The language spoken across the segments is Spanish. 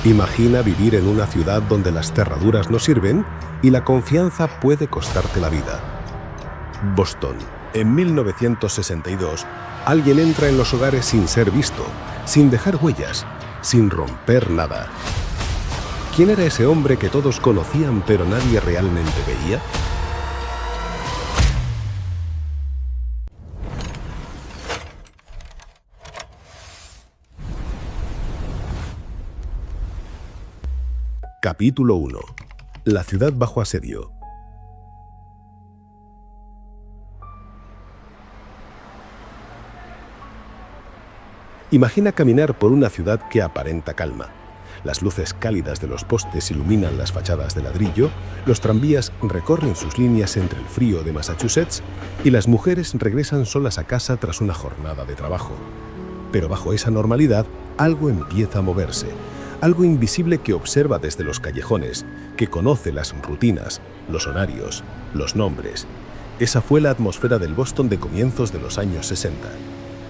Imagina vivir en una ciudad donde las cerraduras no sirven y la confianza puede costarte la vida. Boston. En 1962, alguien entra en los hogares sin ser visto, sin dejar huellas, sin romper nada. ¿Quién era ese hombre que todos conocían pero nadie realmente veía? Capítulo 1. La ciudad bajo asedio. Imagina caminar por una ciudad que aparenta calma. Las luces cálidas de los postes iluminan las fachadas de ladrillo, los tranvías recorren sus líneas entre el frío de Massachusetts y las mujeres regresan solas a casa tras una jornada de trabajo. Pero bajo esa normalidad, algo empieza a moverse. Algo invisible que observa desde los callejones, que conoce las rutinas, los horarios, los nombres. Esa fue la atmósfera del Boston de comienzos de los años 60.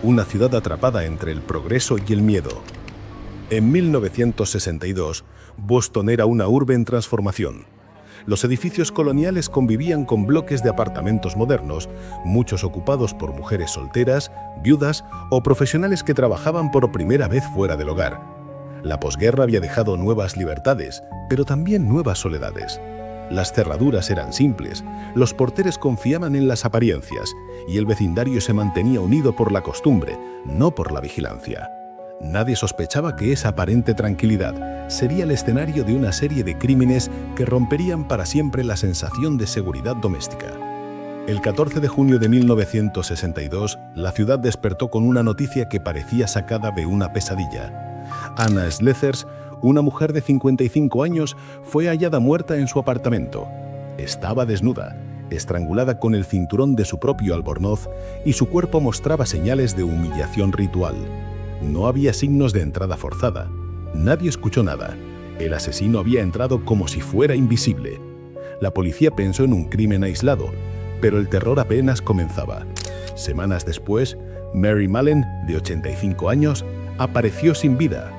Una ciudad atrapada entre el progreso y el miedo. En 1962, Boston era una urbe en transformación. Los edificios coloniales convivían con bloques de apartamentos modernos, muchos ocupados por mujeres solteras, viudas o profesionales que trabajaban por primera vez fuera del hogar. La posguerra había dejado nuevas libertades, pero también nuevas soledades. Las cerraduras eran simples, los porteros confiaban en las apariencias y el vecindario se mantenía unido por la costumbre, no por la vigilancia. Nadie sospechaba que esa aparente tranquilidad sería el escenario de una serie de crímenes que romperían para siempre la sensación de seguridad doméstica. El 14 de junio de 1962, la ciudad despertó con una noticia que parecía sacada de una pesadilla. Anna Slethers, una mujer de 55 años, fue hallada muerta en su apartamento. Estaba desnuda, estrangulada con el cinturón de su propio albornoz y su cuerpo mostraba señales de humillación ritual. No había signos de entrada forzada. Nadie escuchó nada. El asesino había entrado como si fuera invisible. La policía pensó en un crimen aislado, pero el terror apenas comenzaba. Semanas después, Mary Mallon, de 85 años, apareció sin vida.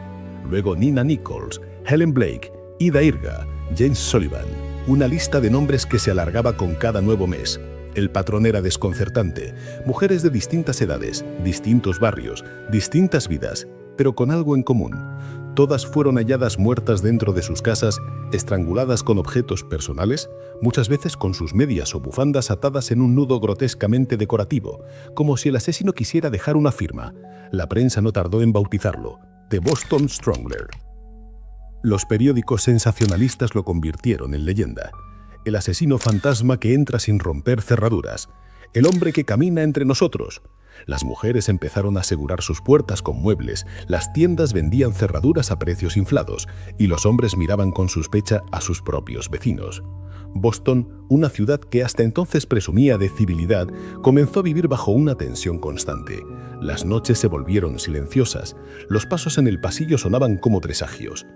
Luego Nina Nichols, Helen Blake, Ida Irga, James Sullivan. Una lista de nombres que se alargaba con cada nuevo mes. El patrón era desconcertante. Mujeres de distintas edades, distintos barrios, distintas vidas, pero con algo en común. Todas fueron halladas muertas dentro de sus casas, estranguladas con objetos personales, muchas veces con sus medias o bufandas atadas en un nudo grotescamente decorativo, como si el asesino quisiera dejar una firma. La prensa no tardó en bautizarlo: The Boston Strangler. Los periódicos sensacionalistas lo convirtieron en leyenda. El asesino fantasma que entra sin romper cerraduras. El hombre que camina entre nosotros. Las mujeres empezaron a asegurar sus puertas con muebles, las tiendas vendían cerraduras a precios inflados y los hombres miraban con sospecha a sus propios vecinos. Boston, una ciudad que hasta entonces presumía de civilidad, comenzó a vivir bajo una tensión constante. Las noches se volvieron silenciosas, los pasos en el pasillo sonaban como presagios.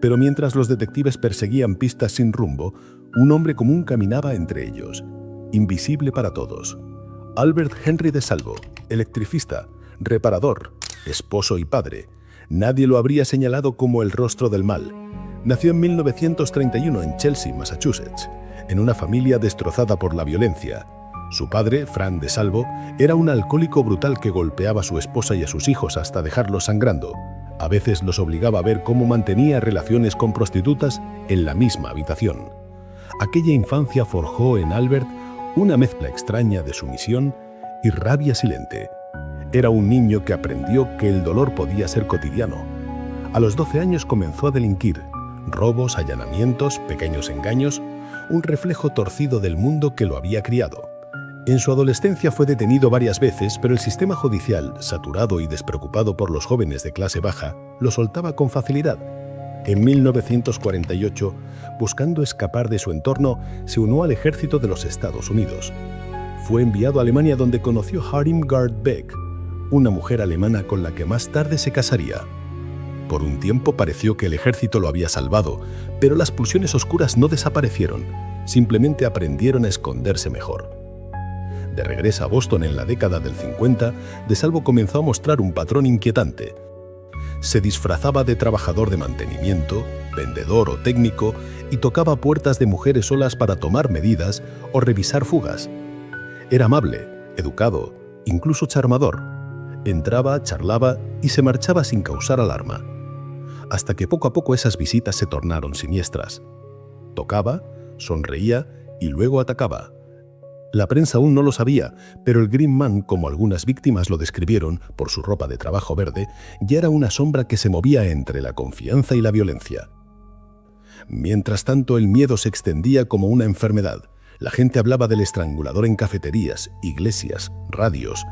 Pero mientras los detectives perseguían pistas sin rumbo, un hombre común caminaba entre ellos, invisible para todos. Albert Henry DeSalvo, electricista, reparador, esposo y padre. Nadie lo habría señalado como el rostro del mal. Nació en 1931 en Chelsea, Massachusetts, en una familia destrozada por la violencia. Su padre, Frank DeSalvo, era un alcohólico brutal que golpeaba a su esposa y a sus hijos hasta dejarlos sangrando. A veces los obligaba a ver cómo mantenía relaciones con prostitutas en la misma habitación. Aquella infancia forjó en Albert una mezcla extraña de sumisión y rabia silente. Era un niño que aprendió que el dolor podía ser cotidiano. A los 12 años comenzó a delinquir. Robos, allanamientos, pequeños engaños, un reflejo torcido del mundo que lo había criado. En su adolescencia fue detenido varias veces, pero el sistema judicial, saturado y despreocupado por los jóvenes de clase baja, lo soltaba con facilidad. En 1948, buscando escapar de su entorno, se unió al ejército de los Estados Unidos. Fue enviado a Alemania donde conoció a Irmgard Beck, una mujer alemana con la que más tarde se casaría. Por un tiempo pareció que el ejército lo había salvado, pero las pulsiones oscuras no desaparecieron, simplemente aprendieron a esconderse mejor. De regreso a Boston en la década del 50, DeSalvo comenzó a mostrar un patrón inquietante. Se disfrazaba de trabajador de mantenimiento, vendedor o técnico y tocaba puertas de mujeres solas para tomar medidas o revisar fugas. Era amable, educado, incluso charmador. Entraba, charlaba y se marchaba sin causar alarma. Hasta que poco a poco esas visitas se tornaron siniestras. Tocaba, sonreía y luego atacaba. La prensa aún no lo sabía, pero el Green Man, como algunas víctimas lo describieron por su ropa de trabajo verde, ya era una sombra que se movía entre la confianza y la violencia. Mientras tanto, el miedo se extendía como una enfermedad. La gente hablaba del estrangulador en cafeterías, iglesias, radios.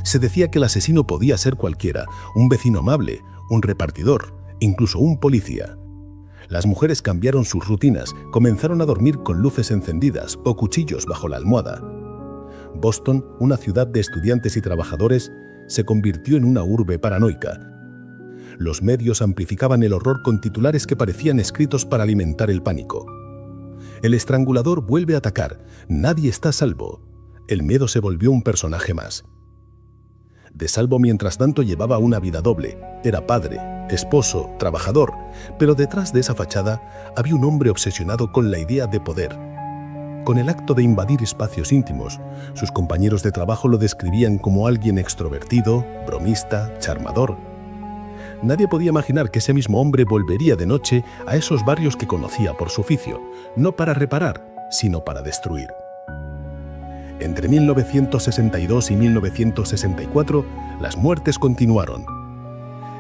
Se decía que el asesino podía ser cualquiera, un vecino amable, un repartidor, incluso un policía. Las mujeres cambiaron sus rutinas, comenzaron a dormir con luces encendidas o cuchillos bajo la almohada. Boston, una ciudad de estudiantes y trabajadores, se convirtió en una urbe paranoica. Los medios amplificaban el horror con titulares que parecían escritos para alimentar el pánico. El estrangulador vuelve a atacar, nadie está a salvo. El miedo se volvió un personaje más. DeSalvo, mientras tanto, llevaba una vida doble. Era padre, esposo, trabajador, pero detrás de esa fachada había un hombre obsesionado con la idea de poder. Con el acto de invadir espacios íntimos, sus compañeros de trabajo lo describían como alguien extrovertido, bromista, charmador. Nadie podía imaginar que ese mismo hombre volvería de noche a esos barrios que conocía por su oficio, no para reparar, sino para destruir. Entre 1962 y 1964, las muertes continuaron.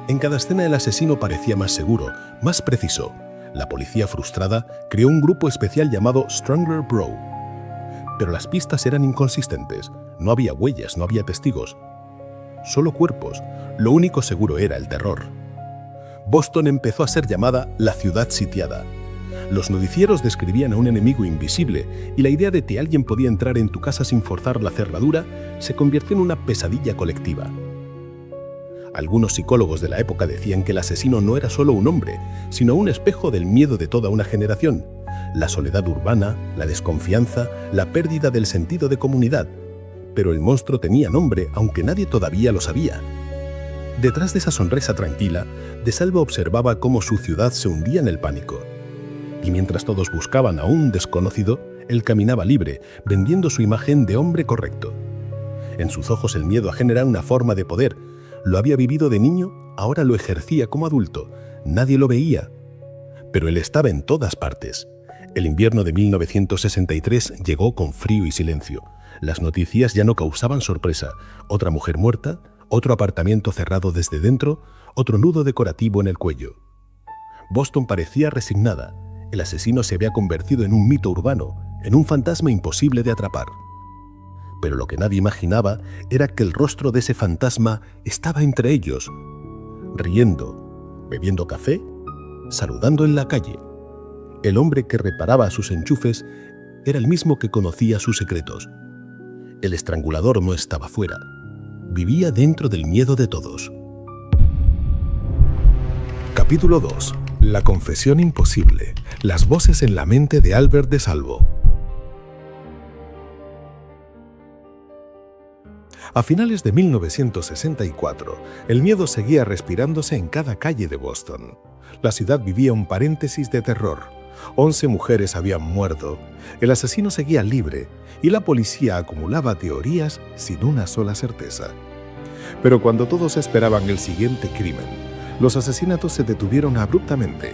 En cada escena el asesino parecía más seguro, más preciso. La policía, frustrada, creó un grupo especial llamado Strangler Bro. Pero las pistas eran inconsistentes. No había huellas, no había testigos. Solo cuerpos. Lo único seguro era el terror. Boston empezó a ser llamada la ciudad sitiada. Los noticieros describían a un enemigo invisible y la idea de que alguien podía entrar en tu casa sin forzar la cerradura se convirtió en una pesadilla colectiva. Algunos psicólogos de la época decían que el asesino no era solo un hombre, sino un espejo del miedo de toda una generación. La soledad urbana, la desconfianza, la pérdida del sentido de comunidad. Pero el monstruo tenía nombre, aunque nadie todavía lo sabía. Detrás de esa sonrisa tranquila, DeSalvo observaba cómo su ciudad se hundía en el pánico. Y mientras todos buscaban a un desconocido, él caminaba libre, vendiendo su imagen de hombre correcto. En sus ojos el miedo a generar una forma de poder. Lo había vivido de niño, ahora lo ejercía como adulto. Nadie lo veía. Pero él estaba en todas partes. El invierno de 1963 llegó con frío y silencio. Las noticias ya no causaban sorpresa. Otra mujer muerta, otro apartamento cerrado desde dentro, otro nudo decorativo en el cuello. Boston parecía resignada. El asesino se había convertido en un mito urbano, en un fantasma imposible de atrapar. Pero lo que nadie imaginaba era que el rostro de ese fantasma estaba entre ellos, riendo, bebiendo café, saludando en la calle. El hombre que reparaba sus enchufes era el mismo que conocía sus secretos. El estrangulador no estaba fuera, vivía dentro del miedo de todos. Capítulo 2. La confesión imposible. Las voces en la mente de Albert DeSalvo. A finales de 1964, el miedo seguía respirándose en cada calle de Boston. La ciudad vivía un paréntesis de terror. 11 mujeres habían muerto, el asesino seguía libre y la policía acumulaba teorías sin una sola certeza. Pero cuando todos esperaban el siguiente crimen, los asesinatos se detuvieron abruptamente.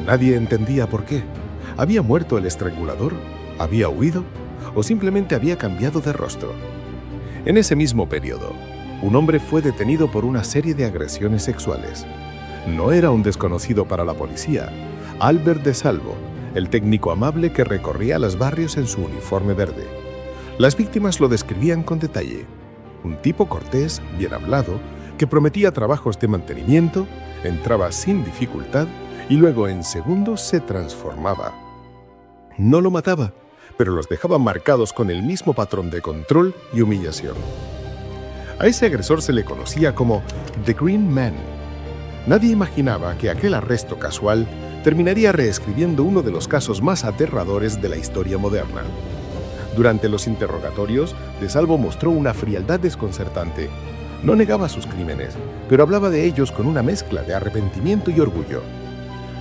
Nadie entendía por qué. ¿Había muerto el estrangulador? ¿Había huido? ¿O simplemente había cambiado de rostro? En ese mismo periodo, un hombre fue detenido por una serie de agresiones sexuales. No era un desconocido para la policía. Albert DeSalvo, el técnico amable que recorría los barrios en su uniforme verde. Las víctimas lo describían con detalle. Un tipo cortés, bien hablado, que prometía trabajos de mantenimiento, entraba sin dificultad y luego en segundos se transformaba. No lo mataba, pero los dejaba marcados con el mismo patrón de control y humillación. A ese agresor se le conocía como The Green Man. Nadie imaginaba que aquel arresto casual terminaría reescribiendo uno de los casos más aterradores de la historia moderna. Durante los interrogatorios, DeSalvo mostró una frialdad desconcertante. No negaba sus crímenes, pero hablaba de ellos con una mezcla de arrepentimiento y orgullo.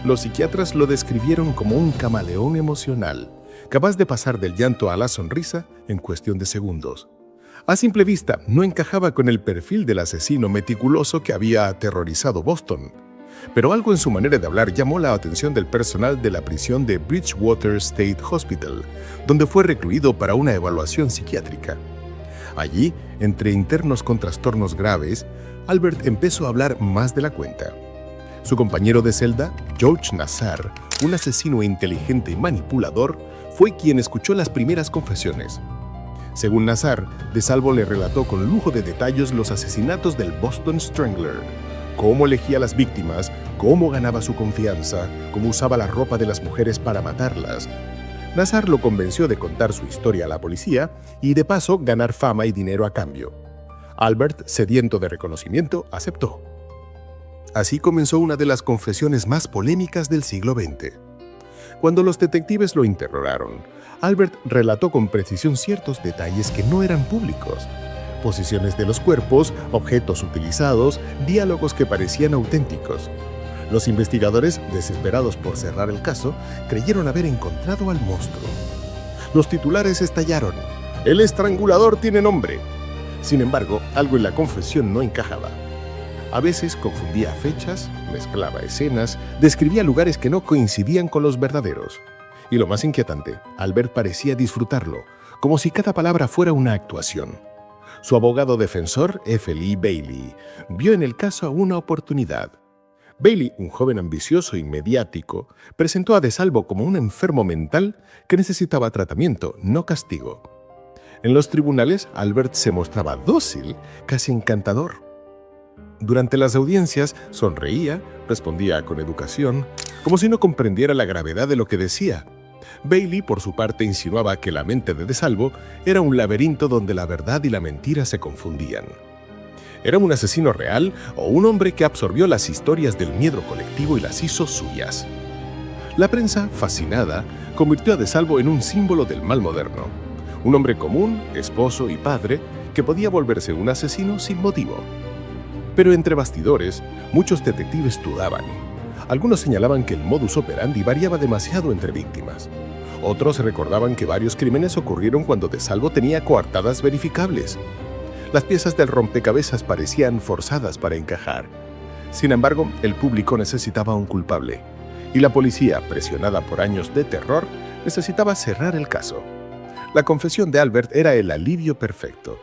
Los psiquiatras lo describieron como un camaleón emocional, capaz de pasar del llanto a la sonrisa en cuestión de segundos. A simple vista, no encajaba con el perfil del asesino meticuloso que había aterrorizado Boston. Pero algo en su manera de hablar llamó la atención del personal de la prisión de Bridgewater State Hospital, donde fue recluido para una evaluación psiquiátrica. Allí, entre internos con trastornos graves, Albert empezó a hablar más de la cuenta. Su compañero de celda, George Nassar, un asesino inteligente y manipulador, fue quien escuchó las primeras confesiones. Según Nassar, DeSalvo le relató con lujo de detalles los asesinatos del Boston Strangler, cómo elegía a las víctimas, cómo ganaba su confianza, cómo usaba la ropa de las mujeres para matarlas. Nassar lo convenció de contar su historia a la policía y de paso ganar fama y dinero a cambio. Albert, sediento de reconocimiento, aceptó. Así comenzó una de las confesiones más polémicas del siglo XX. Cuando los detectives lo interrogaron, Albert relató con precisión ciertos detalles que no eran públicos. Posiciones de los cuerpos, objetos utilizados, diálogos que parecían auténticos. Los investigadores, desesperados por cerrar el caso, creyeron haber encontrado al monstruo. Los titulares estallaron. «El estrangulador tiene nombre». Sin embargo, algo en la confesión no encajaba. A veces confundía fechas, mezclaba escenas, describía lugares que no coincidían con los verdaderos. Y lo más inquietante, Albert parecía disfrutarlo, como si cada palabra fuera una actuación. Su abogado defensor, F. Lee Bailey, vio en el caso una oportunidad. Bailey, un joven ambicioso y mediático, presentó a DeSalvo como un enfermo mental que necesitaba tratamiento, no castigo. En los tribunales, Albert se mostraba dócil, casi encantador. Durante las audiencias, sonreía, respondía con educación, como si no comprendiera la gravedad de lo que decía. Bailey, por su parte, insinuaba que la mente de DeSalvo era un laberinto donde la verdad y la mentira se confundían. ¿Era un asesino real o un hombre que absorbió las historias del miedo colectivo y las hizo suyas? La prensa, fascinada, convirtió a DeSalvo en un símbolo del mal moderno. Un hombre común, esposo y padre, que podía volverse un asesino sin motivo. Pero entre bastidores, muchos detectives dudaban. Algunos señalaban que el modus operandi variaba demasiado entre víctimas. Otros recordaban que varios crímenes ocurrieron cuando DeSalvo tenía coartadas verificables. Las piezas del rompecabezas parecían forzadas para encajar. Sin embargo, el público necesitaba un culpable, y la policía, presionada por años de terror, necesitaba cerrar el caso. La confesión de Albert era el alivio perfecto.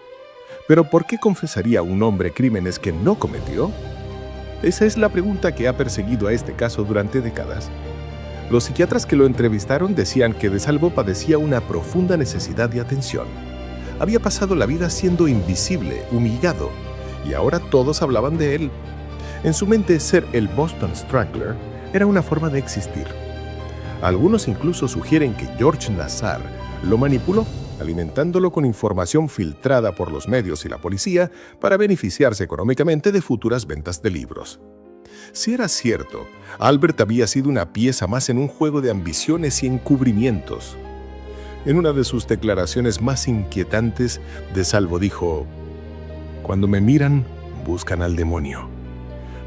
¿Pero por qué confesaría un hombre crímenes que no cometió? Esa es la pregunta que ha perseguido a este caso durante décadas. Los psiquiatras que lo entrevistaron decían que DeSalvo padecía una profunda necesidad de atención. Había pasado la vida siendo invisible, humillado, y ahora todos hablaban de él. En su mente, ser el Boston Strangler era una forma de existir. Algunos incluso sugieren que George Nassar lo manipuló, alimentándolo con información filtrada por los medios y la policía para beneficiarse económicamente de futuras ventas de libros. Si era cierto, Albert había sido una pieza más en un juego de ambiciones y encubrimientos. En una de sus declaraciones más inquietantes, DeSalvo dijo: «Cuando me miran, buscan al demonio,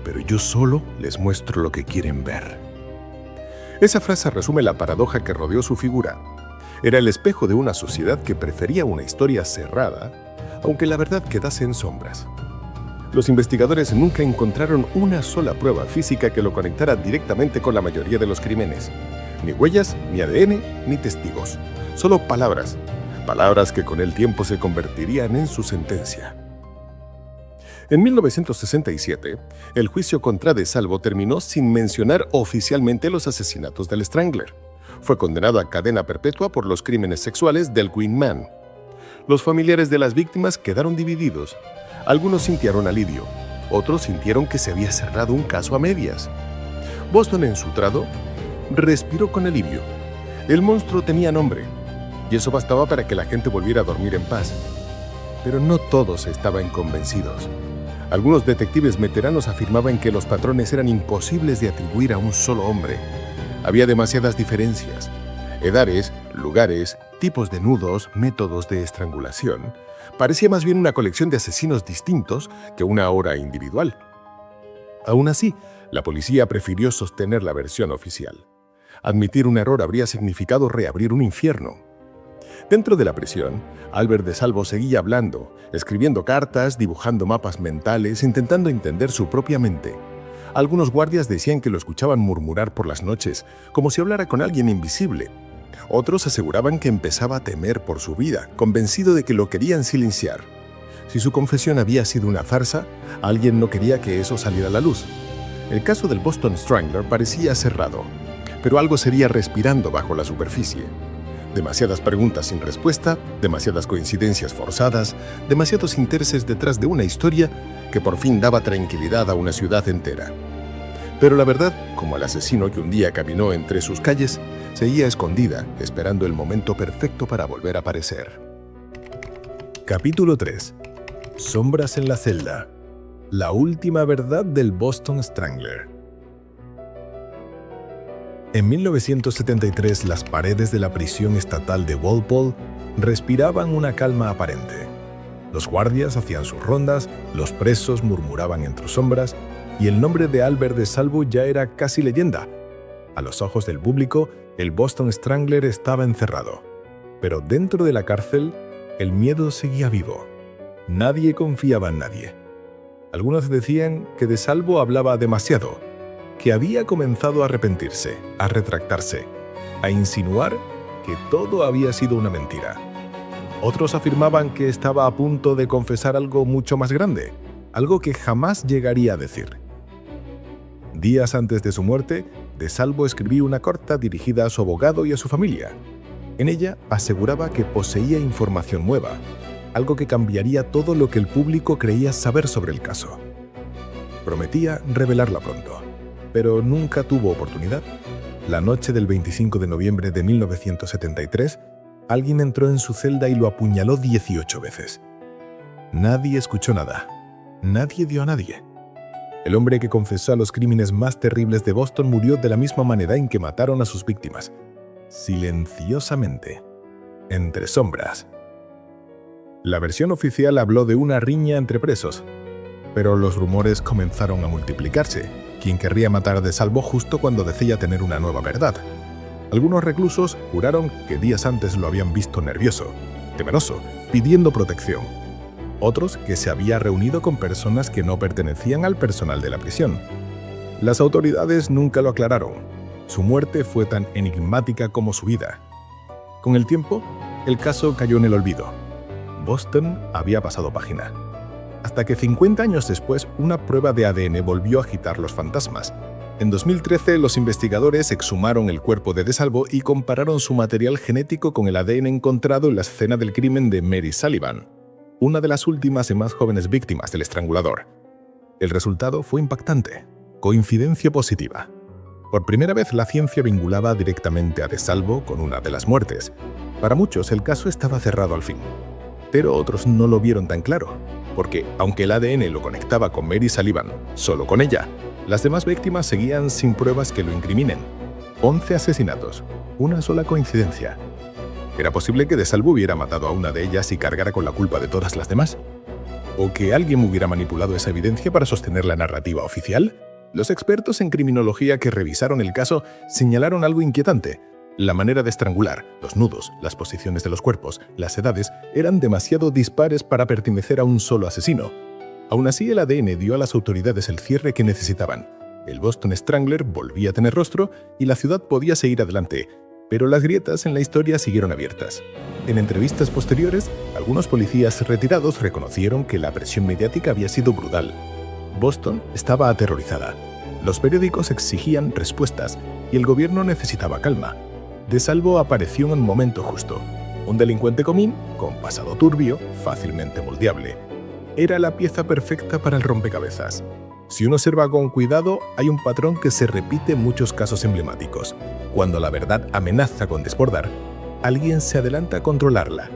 pero yo solo les muestro lo que quieren ver». Esa frase resume la paradoja que rodeó su figura. Era el espejo de una sociedad que prefería una historia cerrada, aunque la verdad quedase en sombras. Los investigadores nunca encontraron una sola prueba física que lo conectara directamente con la mayoría de los crímenes. Ni huellas, ni ADN, ni testigos. Solo palabras. Palabras que con el tiempo se convertirían en su sentencia. En 1967, el juicio contra DeSalvo terminó sin mencionar oficialmente los asesinatos del Strangler. Fue condenado a cadena perpetua por los crímenes sexuales del Queen Man. Los familiares de las víctimas quedaron divididos. Algunos sintieron alivio, otros sintieron que se había cerrado un caso a medias. Boston, ensutrado, respiró con alivio. El monstruo tenía nombre, y eso bastaba para que la gente volviera a dormir en paz. Pero no todos estaban convencidos. Algunos detectives veteranos afirmaban que los patrones eran imposibles de atribuir a un solo hombre. Había demasiadas diferencias: edades, lugares, tipos de nudos, métodos de estrangulación. Parecía más bien una colección de asesinos distintos que una obra individual. Aún así, la policía prefirió sostener la versión oficial. Admitir un error habría significado reabrir un infierno. Dentro de la prisión, Albert de Salvo seguía hablando, escribiendo cartas, dibujando mapas mentales, intentando entender su propia mente. Algunos guardias decían que lo escuchaban murmurar por las noches, como si hablara con alguien invisible. Otros aseguraban que empezaba a temer por su vida, convencido de que lo querían silenciar. Si su confesión había sido una farsa, alguien no quería que eso saliera a la luz. El caso del Boston Strangler parecía cerrado, pero algo seguía respirando bajo la superficie. Demasiadas preguntas sin respuesta, demasiadas coincidencias forzadas, demasiados intereses detrás de una historia que por fin daba tranquilidad a una ciudad entera. Pero la verdad, como el asesino que un día caminó entre sus calles, seguía escondida, esperando el momento perfecto para volver a aparecer. Capítulo 3. Sombras en la celda. La última verdad del Boston Strangler. En 1973, las paredes de la prisión estatal de Walpole respiraban una calma aparente. Los guardias hacían sus rondas, los presos murmuraban entre sombras, y el nombre de Albert de Salvo ya era casi leyenda. A los ojos del público, el Boston Strangler estaba encerrado. Pero dentro de la cárcel, el miedo seguía vivo. Nadie confiaba en nadie. Algunos decían que de Salvo hablaba demasiado, que había comenzado a arrepentirse, a retractarse, a insinuar que todo había sido una mentira. Otros afirmaban que estaba a punto de confesar algo mucho más grande, algo que jamás llegaría a decir. Días antes de su muerte, de Salvo escribió una carta dirigida a su abogado y a su familia. En ella aseguraba que poseía información nueva, algo que cambiaría todo lo que el público creía saber sobre el caso. Prometía revelarla pronto, pero nunca tuvo oportunidad. La noche del 25 de noviembre de 1973, alguien entró en su celda y lo apuñaló 18 veces. Nadie escuchó nada. Nadie vio a nadie. El hombre que confesó a los crímenes más terribles de Boston murió de la misma manera en que mataron a sus víctimas. Silenciosamente. Entre sombras. La versión oficial habló de una riña entre presos, pero los rumores comenzaron a multiplicarse. ¿Quién querría matar a de Salvo justo cuando decía tener una nueva verdad? Algunos reclusos juraron que días antes lo habían visto nervioso, temeroso, pidiendo protección. Otros que se había reunido con personas que no pertenecían al personal de la prisión. Las autoridades nunca lo aclararon. Su muerte fue tan enigmática como su vida. Con el tiempo, el caso cayó en el olvido. Boston había pasado página. Hasta que 50 años después, una prueba de ADN volvió a agitar los fantasmas. En 2013, los investigadores exhumaron el cuerpo de Salvo y compararon su material genético con el ADN encontrado en la escena del crimen de Mary Sullivan, una de las últimas y más jóvenes víctimas del estrangulador. El resultado fue impactante. Coincidencia positiva. Por primera vez, la ciencia vinculaba directamente a de Salvo con una de las muertes. Para muchos, el caso estaba cerrado al fin. Pero otros no lo vieron tan claro, porque, aunque el ADN lo conectaba con Mary Sullivan, solo con ella, las demás víctimas seguían sin pruebas que lo incriminen. 11 asesinatos, una sola coincidencia. ¿Era posible que de Salvo hubiera matado a una de ellas y cargara con la culpa de todas las demás? ¿O que alguien hubiera manipulado esa evidencia para sostener la narrativa oficial? Los expertos en criminología que revisaron el caso señalaron algo inquietante. La manera de estrangular, los nudos, las posiciones de los cuerpos, las edades, eran demasiado dispares para pertenecer a un solo asesino. Aún así, el ADN dio a las autoridades el cierre que necesitaban. El Boston Strangler volvía a tener rostro y la ciudad podía seguir adelante, pero las grietas en la historia siguieron abiertas. En entrevistas posteriores, algunos policías retirados reconocieron que la presión mediática había sido brutal. Boston estaba aterrorizada. Los periódicos exigían respuestas y el gobierno necesitaba calma. De Salvo apareció en el momento justo. Un delincuente común, con pasado turbio, fácilmente moldeable. Era la pieza perfecta para el rompecabezas. Si uno observa con cuidado, hay un patrón que se repite en muchos casos emblemáticos. Cuando la verdad amenaza con desbordar, alguien se adelanta a controlarla.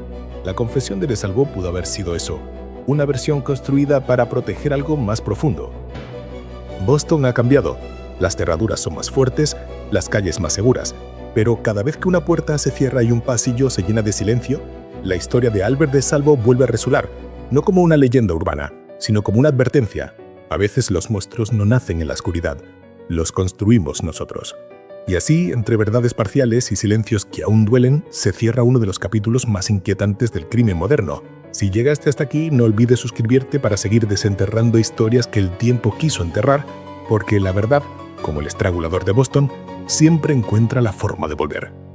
La confesión de Salvo pudo haber sido eso, una versión construida para proteger algo más profundo. Boston ha cambiado. Las cerraduras son más fuertes, las calles más seguras. Pero cada vez que una puerta se cierra y un pasillo se llena de silencio, la historia de Albert DeSalvo vuelve a resonar, no como una leyenda urbana, sino como una advertencia. A veces los monstruos no nacen en la oscuridad, los construimos nosotros. Y así, entre verdades parciales y silencios que aún duelen, se cierra uno de los capítulos más inquietantes del crimen moderno. Si llegaste hasta aquí, no olvides suscribirte para seguir desenterrando historias que el tiempo quiso enterrar, porque la verdad, como el estrangulador de Boston, siempre encuentra la forma de volver.